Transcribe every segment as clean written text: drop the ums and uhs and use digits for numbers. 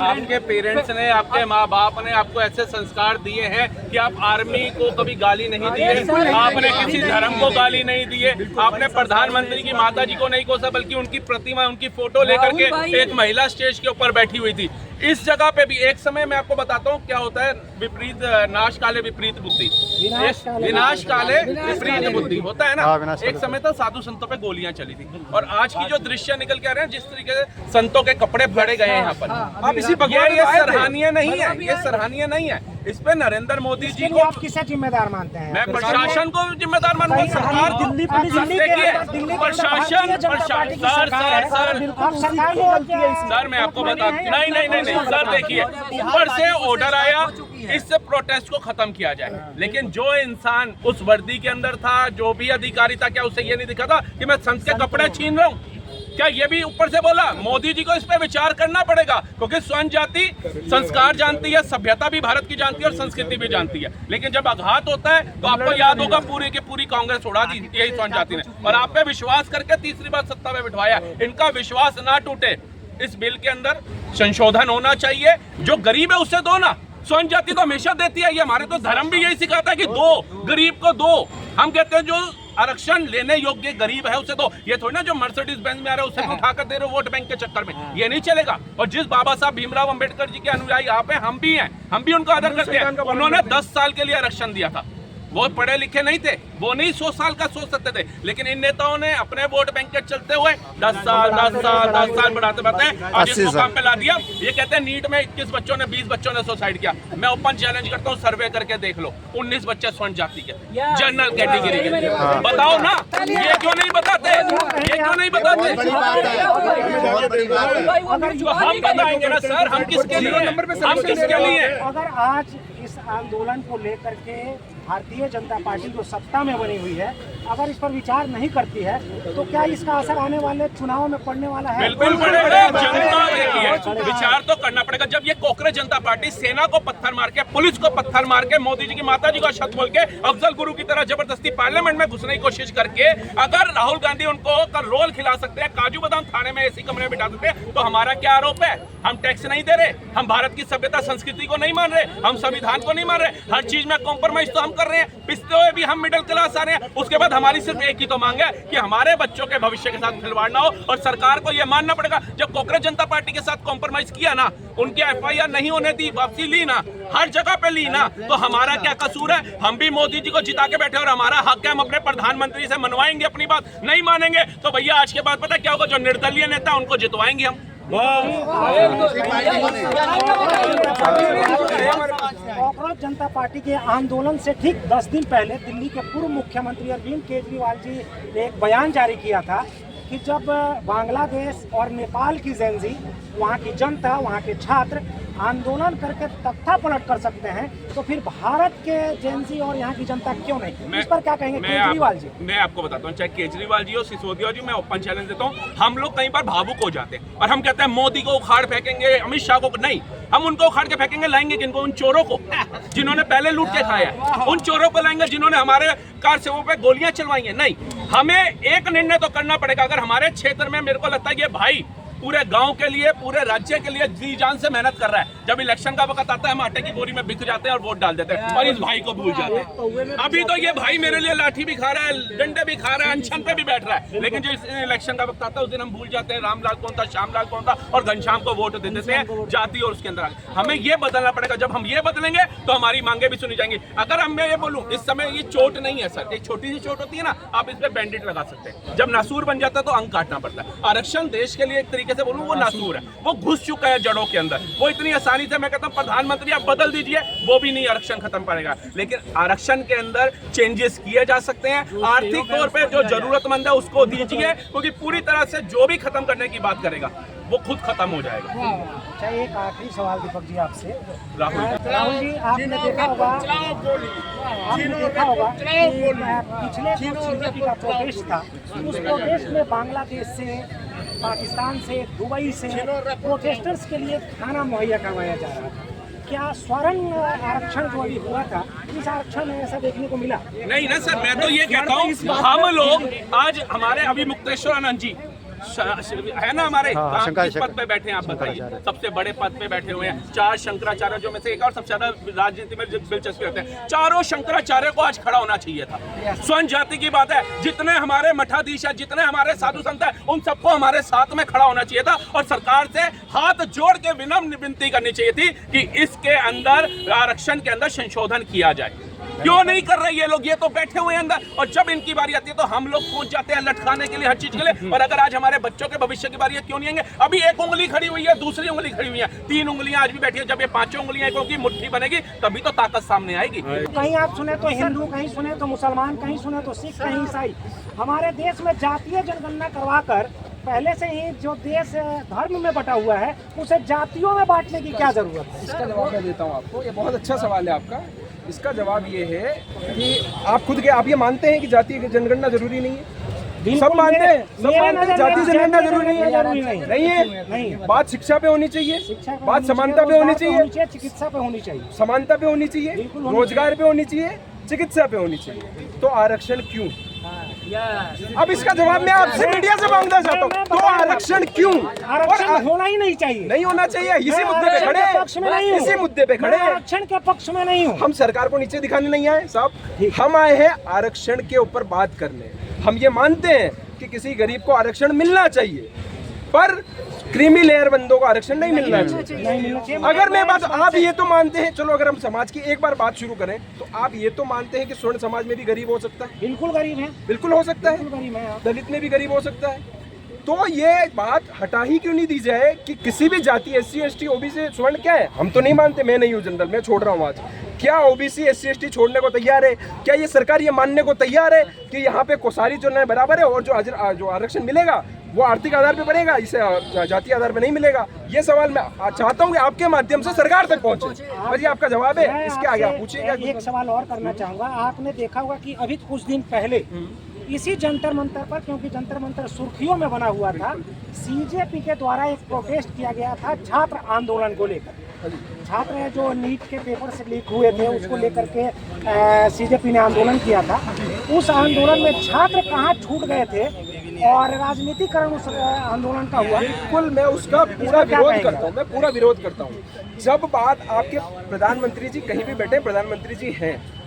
आपके पेरेंट्स ने, आपके माँ बाप ने आपको ऐसे संस्कार दिए हैं कि आप आर्मी को कभी गाली नहीं दी है, आपने किसी धर्म को गाली नहीं दी है, आपने प्रधानमंत्री की माता जी को नहीं कोसा, बल्कि उनकी प्रतिमा, उनकी फोटो लेकर के एक महिला स्टेज के ऊपर बैठी हुई थी। इस जगह पे भी एक समय मैं आपको बताता हूँ क्या होता है, विपरीत नाश काले विपरीत बुद्धि, विनाश काले विपरीत बुद्धि होता है ना। एक समय तो साधु संतों पे गोलियां चली थी, और आज की जो दृश्य निकल के आ रहे हैं, जिस तरीके से संतों के कपड़े फाड़े गए हैं यहाँ पर, आप इसी ये सराहनीय नहीं है, ये सराहनीय नहीं है। इस पे नरेंद्र मोदी जी को आप किसे जिम्मेदार मानते हैं? मैं प्रशासन को जिम्मेदार मानूंगा। सरकार दिल्ली पुलिस देखिए, प्रशासन सर मैं आपको बता नहीं सर, देखिए ऊपर से ऑर्डर आया, इससे प्रोटेस्ट को खत्म किया जाए, लेकिन जो इंसान उस वर्दी के अंदर था, जो भी अधिकारी था, क्या उसे ये नहीं दिखा था कि मैं संत के कपड़े छीन रहा हूँ? क्या ये भी ऊपर से बोला? मोदी जी को इस पे विचार करना पड़ेगा, क्योंकि स्वयं जाति संस्कार जानती है, सभ्यता भी भारत की जानती है और संस्कृति भी जानती है, लेकिन जब आघात होता है तो आपको याद होगा पूरी की पूरी कांग्रेस उड़ा दी यही स्वयं जाति ने, और आप पे विश्वास करके तीसरी बार सत्ता में बिठवाया। इनका विश्वास ना टूटे, इस बिल के अंदर संशोधन होना चाहिए। जो गरीब है उसे दो ना, स्वयं जाति तो हमेशा देती है, ये हमारे तो धर्म भी यही सिखाता है कि दो, गरीब को दो। हम कहते हैं जो आरक्षण लेने योग्य गरीब है उसे दो, ये थोड़ी ना जो मर्सिडीज बेंज में आ रहे हैं उसे उठाकर दे रहे हो वोट बैंक के चक्कर में, ये नहीं चलेगा। और जिस बाबा साहब भीमराव अंबेडकर जी के अनुयायी यहाँ पे हम भी हैं, हम भी उनको आदर करते हैं। उन्होंने 10 साल के लिए आरक्षण दिया था, वो पढ़े लिखे नहीं थे, वो नहीं 100 साल का सोच सकते थे, लेकिन इन नेताओं ने अपने वोट बैंक के चलते हुए 10 साल बढ़ाते आज इसको काम पे ला दिया। ये कहते हैं नीट में 21 बच्चों ने 20 बच्चों ने सुसाइड किया। मैं ओपन चैलेंज करता हूँ, सर्वे करके देख लो, 19 बच्चे स्वर्ण जाति के, जनरल कैटेगरी के। बताओ ना, ये क्यों नहीं बताते, ये क्यों नहीं बताते? हम बताएंगे ना सर, हम किसके लिए, हम किसके लिए? अगर आज इस आंदोलन को लेकर के भारतीय जनता पार्टी जो सत्ता में बनी हुई है, अगर इस पर विचार नहीं करती है, तो क्या इसका असर आने वाले चुनाव में पड़ने वाला है? बिल्कुल पड़ेगा। जनता देखिए, विचार तो करना पड़ेगा। जब ये कांग्रेस जनता पार्टी सेना को पत्थर मार के, पुलिस को पत्थर मार के, मोदी जी की माता जी को शब्द बोल के, अफजल गुरु की तरह जबरदस्ती पार्लियामेंट में घुसने की कोशिश करके, अगर राहुल गांधी उनको रोल खिला सकते हैं, काजू बादाम थाने में एसी कमरे में बिठा सकते हैं, तो हमारा क्या आरोप है? हम टैक्स नहीं दे रहे, हम भारत की सभ्यता संस्कृति को नहीं मान रहे, हम संविधान को नहीं मान रहे, हर चीज में कॉम्प्रोमाइज तो हम कर रहे हैं, पिसते हुए भी हम मिडिल क्लास आ रहे हैं। उसके बाद हमारी सिर्फ एक ही तो मांग है कि हमारे बच्चों के भविष्य के साथ खिलवाड़ ना हो, और सरकार को यह मानना पड़ेगा। जब कांग्रेस जनता पार्टी के साथ कॉम्प्रोमाइज किया ना, उनकी FIR नहीं होने दी, वापसी ली ना, हर जगह पे ली ना, तो हमारा क्या कसूर है? हम भी मोदी जी को जिता के बैठे और हमारा हक है, हम अपने प्रधानमंत्री से मनवाएंगे अपनी बात। नहीं मानेंगे तो भैया आज के बाद पता क्या होगा? जो निर्दलीय नेता उनको जितवाएंगे हम। कांग्रेस जनता पार्टी के आंदोलन से ठीक 10 दिन पहले दिल्ली के पूर्व मुख्यमंत्री अरविंद केजरीवाल जी ने एक बयान जारी किया था कि जब बांग्लादेश और नेपाल की जेंजी, वहाँ की जनता, वहाँ के छात्र आंदोलन करके तख्ता पलट कर सकते हैं, तो फिर भारत के जेंजी और यहाँ की जनता क्यों नहीं? इस पर क्या कहेंगे केजरीवाल जी? मैं आपको बताता हूँ, चाहे केजरीवाल जी हो, सिसोदिया जी, मैं ओपन चैलेंज देता हूँ। हम लोग कई बार भावुक हो जाते हैं और हम कहते हैं मोदी को उखाड़ फेंकेंगे, अमित शाह को नहीं, हम उनको उखाड़ के फेंकेंगे। लाएंगे किनको? उन चोरों को जिन्होंने पहले लूट के खाया है, उन चोरों को लाएंगे जिन्होंने हमारे कार सेवकों पे गोलियां चलवाई हैं। नहीं, हमें एक निर्णय तो करना पड़ेगा। अगर हमारे क्षेत्र में मेरे को लगता है ये भाई पूरे गांव के लिए, पूरे राज्य के लिए जी जान से मेहनत कर रहा है, जब इलेक्शन का वक्त आता है हम आटे की बोरी में बिक जाते हैं और वोट डाल देते हैं, और इस भाई को भूल जाते हैं। अभी तो ये भाई मेरे लिए लाठी भी खा रहा है, डंडे भी खा रहा है, अनशन पे भी बैठ रहा है, लेकिन जो इलेक्शन का वक्त आता है उस दिन हम भूल जाते हैं रामलाल कौन था, श्यामलाल कौन था, और घनश्याम को वोट दे देते हैं जाति और उसके अंदर आगे। हमें ये बदलना पड़ेगा। जब हम ये बदलेंगे तो हमारी मांगे भी सुनी जाएंगी। अगर मैं ये बोलूँ, इस समय ये चोट नहीं है सर, एक छोटी सी चोट होती है ना, आप इस पे बैंडेड लगा सकते हैं। जब नासूर बन जाता है तो अंग काटना पड़ता है। आरक्षण देश के लिए एक तरीके से बोलूँ वो नासूर है, वो घुस चुका है जड़ों के अंदर। वो इतनी आसानी से, मैं कहता हूं प्रधानमंत्री आप बदल दीजिए, वो भी नहीं आरक्षण खत्म करेगा, लेकिन आरक्षण के अंदर चेंजेस किए जा सकते हैं। आर्थिक तौर पे जो जरूरतमंद है उसको दीजिए, क्योंकि पूरी तरह से जो भी खत्म करने की बात करेगा वो खुद खत्म हो जाएगा। अच्छा, एक आखिरी सवाल दीपक जी आपसे। राहुल जी, आपने देखा होगा पिछले CJP का प्रोटेस्ट था, उस प्रोटेस्ट में बांग्लादेश से, पाकिस्तान से, दुबई से प्रोटेस्टर्स के लिए खाना मुहैया करवाया जा रहा था। क्या स्वर्ण आरक्षण जो अभी हुआ था, इस आरक्षण में ऐसा देखने को मिला? नहीं ना सर, मैं तो ये कहता हूँ, हम लोग आज हमारे अभी मुक्तेश्वर आनंद जी है ना हमारे हाँ, किस पद पे बैठे हैं आप बताइए? सबसे बड़े पद पे बैठे हुए हैं 4 शंकराचार्य जो में से एक और सबसे ज्यादा राजनीति में दिलचस्पी रखते हैं। चारों शंकराचार्य को आज खड़ा होना चाहिए था। स्वर्ण जाति की बात है, जितने हमारे मठाधीश है, जितने हमारे साधु संत है, उन सबको हमारे साथ में खड़ा होना चाहिए था और सरकार से हाथ जोड़ के विनम्र विनती करनी चाहिए थी कि इसके अंदर आरक्षण के अंदर संशोधन किया जाए। क्यों नहीं कर रहे ये लोग? ये तो बैठे हुए हैं अंदर, और जब इनकी बारी आती है तो हम लोग पहुंच जाते हैं लटकाने के लिए, हर चीज के लिए। और अगर आज हमारे बच्चों के भविष्य की बारी है, क्यों नहीं आएंगे? अभी एक उंगली खड़ी हुई है, दूसरी उंगली खड़ी हुई है, 3 उंगलियां आज भी बैठी है। जब ये 5 उंगलियां की मुट्ठी बनेगी तभी तो ताकत सामने आएगी। कहीं आप सुने तो हिंदू, कहीं सुने तो मुसलमान, कहीं सुने तो सिख, कहीं ईसाई। हमारे देश में जातीय जनगणना करवाकर पहले से ही जो देश धर्म में बटा हुआ है उसे जातियों में बांटने की क्या जरूरत है? इसका जवाब मैं देता हूँ आपको। ये बहुत अच्छा सवाल है आपका। इसका जवाब ये है कि आप ये मानते हैं कि जातीय जनगणना जरूरी नहीं है? सब मानते हैं, जातीय जनगणना जरूरी नहीं है। नहीं है, नहीं। बात शिक्षा पे होनी चाहिए, बात समानता पे होनी चाहिए, चिकित्सा पे होनी चाहिए, समानता पे होनी चाहिए, रोजगार पे होनी चाहिए, चिकित्सा पे होनी चाहिए। तो आरक्षण क्यों? अब इसका जवाब मैं आपसे मीडिया से मांगना चाहता हूँ। तो आरक्षण क्यों? आरक्षण होना ही नहीं चाहिए, नहीं होना चाहिए। इसी मुद्दे पे खड़े, इसी मुद्दे पे खड़े। आरक्षण के पक्ष में नहीं हूँ। हम सरकार को नीचे दिखाने नहीं आए साहब, हम आए हैं आरक्षण के ऊपर बात करने। हम ये मानते हैं कि किसी गरीब को आरक्षण मिलना चाहिए, पर क्रीमी लेयर बंदों को आरक्षण नहीं मिलना चाहिए। अगर मैं बात, आप ये तो मानते हैं, चलो अगर हम समाज की एक बार बात शुरू करें तो आप ये तो मानते हैं कि स्वर्ण समाज में भी गरीब हो सकता है? बिल्कुल गरीब है, बिल्कुल हो सकता है। गरीब है। दलित में भी गरीब हो सकता है। तो ये बात हटा ही क्यों नहीं दी जाए कि किसी भी जाति SC ST OBC स्वर्ण क्या है? हम तो नहीं मानते, मैं नहीं हूँ जनरल, मैं छोड़ रहा हूँ आज। क्या OBC SC ST छोड़ने को तैयार है? क्या ये सरकार ये मानने को तैयार है कि यहाँ पे कोसारी जो है बराबर है और जो आरक्षण मिलेगा वो आर्थिक आधार पे बनेगा, इसे जातीय आधार पे नहीं मिलेगा? ये सवाल मैं चाहता हूँ कि आपके माध्यम से सरकार तक पहुँचे। बस ये आपका जवाब है, इसके आगे आप पूछिएगा। एक सवाल और करना चाहूँगा। आपने देखा होगा कि अभी कुछ दिन पहले इसी जंतर मंतर पर, क्योंकि जंतर मंतर सुर्खियों में बना हुआ था, CJP के द्वारा एक प्रोटेस्ट किया गया था छात्र आंदोलन को लेकर। छात्र जो नीट के पेपर से लीक हुए थे उसको लेकर के CJP ने आंदोलन किया था। उस आंदोलन में छात्र कहाँ छूट गए थे और राजनीतिकरण उस आंदोलन का हुआ। बिल्कुल, मैं उसका पूरा विरोध करता हूँ, मैं पूरा विरोध करता हूँ। जब बात आपके प्रधानमंत्री जी कहीं भी बैठे, प्रधानमंत्री जी हैं,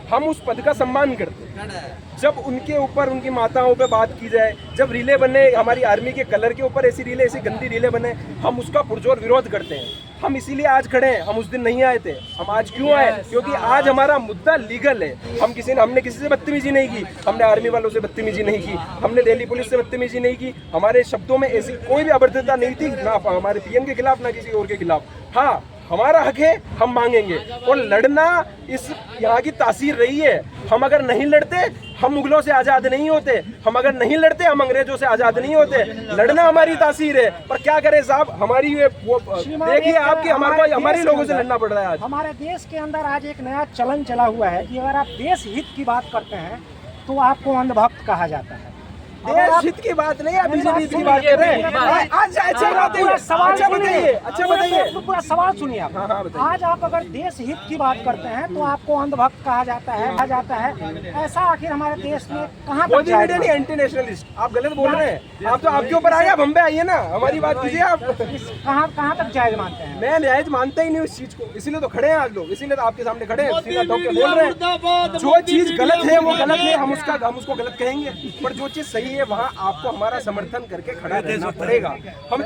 हम उस पद का सम्मान करते हैं। जब उनके ऊपर, उनकी माताओं पे बात की जाए, जब रीले बने हमारी आर्मी के कलर के ऊपर, ऐसी रीले, ऐसी गंदी रीले बने, हम उसका पुरजोर विरोध करते हैं। हम इसीलिए आज खड़े हैं, हम उस दिन नहीं आए थे। हम आज क्यों आए? क्योंकि आज हमारा मुद्दा लीगल है। हमने किसी से बदतमीजी नहीं की, हमने आर्मी वालों से बदतमीजी नहीं की, हमने दिल्ली पुलिस से बदतमीजी नहीं की, हमारे शब्दों में ऐसी कोई भी अभद्रता नहीं थी, ना हमारे PM के खिलाफ, ना किसी और के खिलाफ। हाँ, हमारा हक है, हम मांगेंगे। और लड़ना इस यहाँ की तासीर रही है। हम अगर नहीं लड़ते, हम मुगलों से आज़ाद नहीं होते। हम अगर नहीं लड़ते, हम अंग्रेजों से आज़ाद नहीं होते। लड़ना हमारी तासीर है, पर क्या करें साहब, हमारी ये वो देखिए आपकी हमारे लोगों से लड़ना पड़ रहा है आज। हमारे देश के अंदर आज एक नया चलन चला हुआ है कि अगर आप देश हित की बात करते हैं तो आपको अंधभक्त कहा जाता है। देश हित की बात नहीं, आप बीजेपी की बात कर रहे हैं। अच्छा बताइए, पूरा सवाल सुनिए आप। आज आप अगर देश हित की बात करते हैं तो आपको अंधभक्त कहा जाता है। ऐसा आखिर हमारे देश में कहाँ तक जाएगा? नहीं, एंटी नेशनलिस्ट आप गलत बोल रहे हैं। आप तो आपके ऊपर आए, आप हम पे आइए ना, हमारी बात कीजिए आप। कहाँ तक जायज मानते हैं? मैं न्यायज मानता ही नहीं उस चीज को, इसीलिए तो खड़े हैं आज लोग, इसीलिए तो आपके सामने खड़े हैं, बोल रहे हैं। जो चीज गलत है वो गलत है, हम उसको गलत कहेंगे, पर जो चीज सही है वहाँ आपको हमारा समर्थन करके खड़ा रहना पड़ेगा।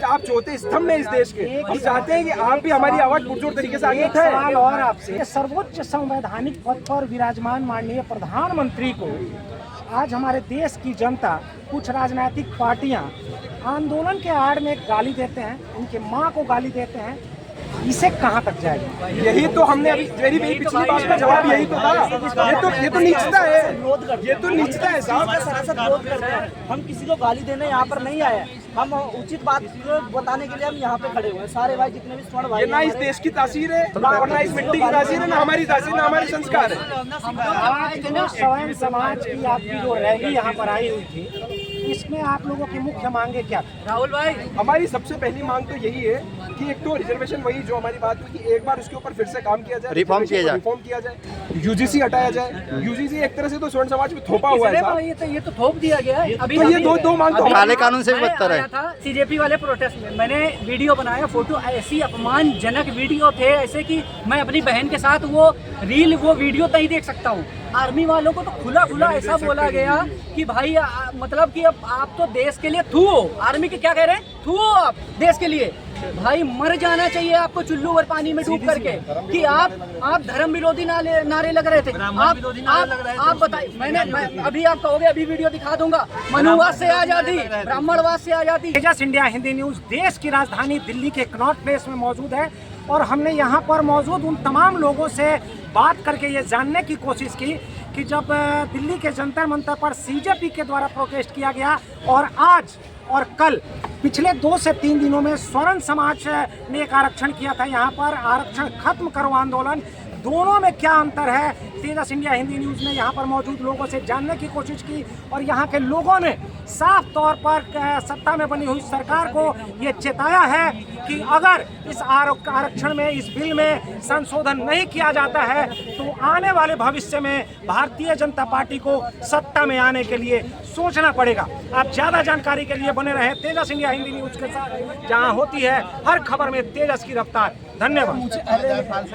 आप चौथे स्तंभ में इस देश के, हम चाहते हैं कि आप भी हमारी आवाज पुरजोर तरीके से आगे उठाएं। सवाल और आपसे, सर्वोच्च संवैधानिक पद पर विराजमान माननीय प्रधानमंत्री को आज हमारे देश की जनता, कुछ राजनीतिक पार्टियां आंदोलन के आड़ में गाली देते हैं, उनके मां को गाली देते हैं। इसे कहाँ तक जाएगा? यही तो हमने अभी मेरी पिछली बात का जवाब यही तो था। ये तो नीचता है, ये तो नीचता है साहब। सरासर विरोध करते हैं। हम किसी को गाली देने यहाँ पर नहीं आए, हम उचित बात बताने के लिए हम यहाँ पे खड़े हुए हैं। सारे भाई जितने भी स्वर्ण भाई, ये ना इस देश की तासीर है, और ना इस मिट्टी की तासीर है, ना हमारी तासीर, ना हमारे संस्कार है। आज जो स्वयं समाज की आपकी जो रैली यहाँ पर आई हुई थी, इसमें आप लोगों की मुख्य मांगे क्या थी? राहुल भाई, हमारी सबसे पहली मांग तो यही है कि एक तो रिजर्वेशन, वही जो हमारी बात हुई कि एक बार उसके ऊपर फिर से काम किया जाए, रिफॉर्म किया जाए, यूजीसी हटाया जाए। यूजीसी एक तरह से तो स्वर्ण समाज में थोपा हुआ है साहब। ये तो थोप दिया गया है। अभी तो ये दो मांग तो काले कानून से भी बदतर है। था सीजेपी वाले प्रोटेस्ट में, मैंने वीडियो बनाया, फोटो, ऐसी अपमानजनक वीडियो थे ऐसे कि मैं अपनी बहन के साथ वो रील, वो वीडियो नहीं देख सकता हूँ। आर्मी वालों को तो खुला खुला ऐसा बोला गया कि भाई मतलब कि अब आप तो देश के लिए थू हो। आर्मी के क्या कह रहे हैं, थू हो आप देश के लिए। भाई मर जाना चाहिए आपको चुल्लू और पानी में डूब करके कि आप धर्म विरोधी नारे लग रहे थे। आप बताइए, मैं अभी आप कहोगे, अभी वीडियो दिखा दूंगा, मनुवाद से आजादी, ब्राह्मणवाद से आजादी। तेजस इंडिया हिंदी न्यूज देश की राजधानी दिल्ली के कनॉट प्लेस में मौजूद है और हमने यहाँ पर मौजूद उन तमाम लोगों से बात करके ये जानने की कोशिश की कि जब दिल्ली के जंतर मंतर पर सीजेपी के द्वारा प्रोटेस्ट किया गया और आज और कल पिछले 2 से 3 दिनों में स्वर्ण समाज ने एक आरक्षण किया था, यहाँ पर आरक्षण खत्म करो आंदोलन, दोनों में क्या अंतर है? तेजस इंडिया हिंदी न्यूज़ ने यहाँ पर मौजूद लोगों से जानने की कोशिश की और यहाँ के लोगों ने साफ तौर पर सत्ता में बनी हुई सरकार को ये चेताया है कि अगर इस आरक्षण में, इस बिल में संशोधन नहीं किया जाता है तो आने वाले भविष्य में भारतीय जनता पार्टी को सत्ता में आने के लिए सोचना पड़ेगा। आप ज़्यादा जानकारी के लिए बने रहे तेजस इंडिया हिंदी न्यूज़ के साथ, जहाँ होती है हर खबर में तेजस की रफ्तार। धन्यवाद।